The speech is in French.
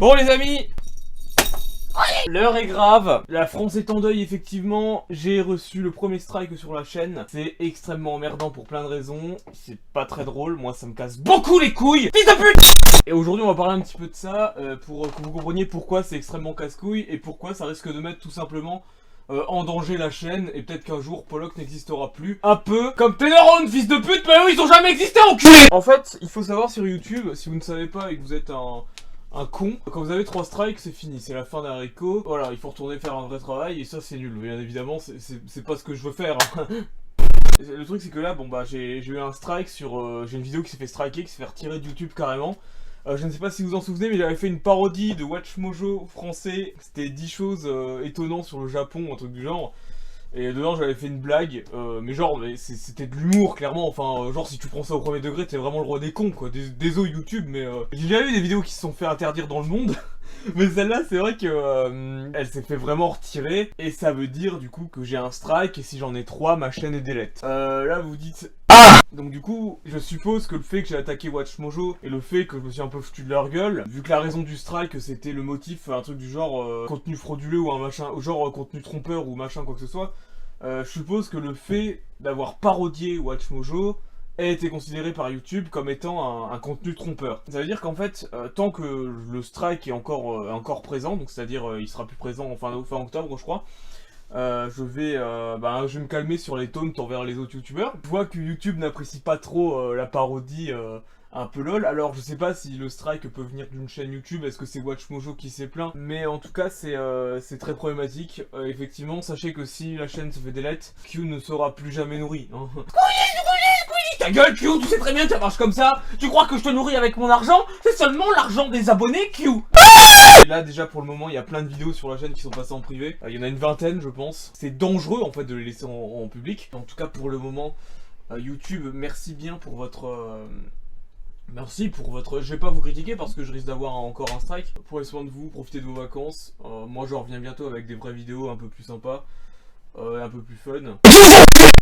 Bon les amis, l'heure est grave, la France est en deuil effectivement, j'ai reçu le premier strike sur la chaîne, c'est extrêmement emmerdant pour plein de raisons, c'est pas très drôle, moi ça me casse beaucoup les couilles, fils de pute. Et aujourd'hui on va parler un petit peu de ça, pour que vous compreniez pourquoi c'est extrêmement casse-couille et pourquoi ça risque de mettre tout simplement en danger la chaîne, et peut-être qu'un jour Pollock n'existera plus. Un peu comme tes neurones, fils de pute, mais eux ils ont jamais existé, enculé. En fait, il faut savoir sur YouTube, si vous ne savez pas et que vous êtes un con, quand vous avez 3 strikes, c'est fini, c'est la fin d'un haricot. Voilà, il faut retourner faire un vrai travail, et ça c'est nul, bien évidemment, c'est pas ce que je veux faire. Le truc c'est que là, bon bah j'ai eu un strike sur... j'ai une vidéo qui s'est fait striker, qui s'est fait retirer de YouTube carrément. Je ne sais pas si vous vous en souvenez, mais j'avais fait une parodie de WatchMojo français. C'était 10 choses étonnantes sur le Japon, un truc du genre. Et dedans j'avais fait une blague, mais genre c'était de l'humour clairement, enfin genre si tu prends ça au premier degré t'es vraiment le roi des cons quoi, désolé YouTube, mais j'ai déjà eu des vidéos qui se sont fait interdire dans le monde, mais celle-là c'est vrai que elle s'est fait vraiment retirer, et ça veut dire du coup que j'ai un strike, et si j'en ai 3 ma chaîne est delete. Là vous dites... Donc du coup, je suppose que le fait que j'ai attaqué WatchMojo et le fait que je me suis un peu foutu de leur gueule, vu que la raison du strike c'était le motif, un truc du genre contenu frauduleux ou un machin, genre contenu trompeur ou machin quoi que ce soit, je suppose que le fait d'avoir parodié WatchMojo a été considéré par YouTube comme étant un contenu trompeur. Ça veut dire qu'en fait, tant que le strike est encore présent, donc c'est-à-dire il sera plus présent en fin octobre je crois, je vais me calmer sur les taunts envers les autres youtubeurs. Je vois que YouTube n'apprécie pas trop la parodie un peu lol, alors je sais pas si le strike peut venir d'une chaîne YouTube, est-ce que c'est WatchMojo qui s'est plaint, mais en tout cas c'est très problématique. Effectivement, sachez que si la chaîne se fait delete, Q ne sera plus jamais nourri. Hein. Ta gueule Q, tu sais très bien que ça marche comme ça. Tu crois que je te nourris avec mon argent? C'est seulement l'argent des abonnés Q. Et là déjà pour le moment il y a plein de vidéos sur la chaîne qui sont passées en privé, il y en a une vingtaine je pense. C'est dangereux en fait de les laisser en public. En tout cas pour le moment, YouTube, merci bien pour votre... Merci pour votre... Je vais pas vous critiquer parce que je risque d'avoir encore un strike. Prenez soin de vous, profitez de vos vacances. Moi je reviens bientôt avec des vraies vidéos un peu plus sympas, un peu plus fun.